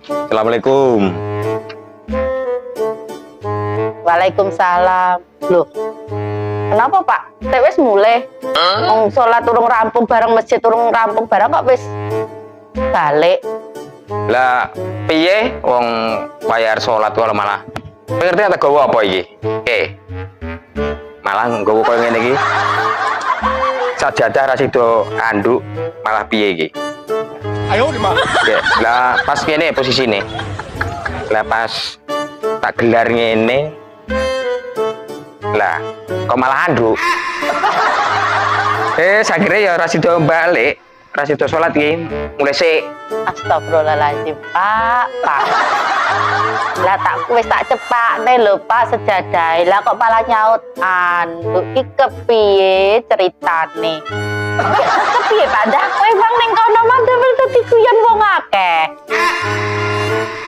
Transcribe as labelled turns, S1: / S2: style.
S1: Assalamualaikum.
S2: Waalaikumsalam. Loh, kenapa Pak? Teh wis mulai. Wong sholat urung rampung bareng, masjid urung rampung bareng kok wis balik.
S1: Lah piye wong bayar salat kok malah ngerti tak gowo apa iki? Malah nggowo koyo ngene iki. Sajadah ra sido anduk malah piye iki?
S3: Ayo di mana?
S1: Lah pas ngene posisine. Lah pas tak gelar ngene. Lah kok malah anduk. Saya kira ya ra sido balik, ra sido salat iki mulai sik.
S2: Astagfirullahaladzim, Pak. Lah wis tak cepakne lho Pak sejadah. Lah kok malah nyaut anduk iki kepiye ceritane? Kepiye Pak? Dah kowe bang ning kono mah dadi guyon wong akeh.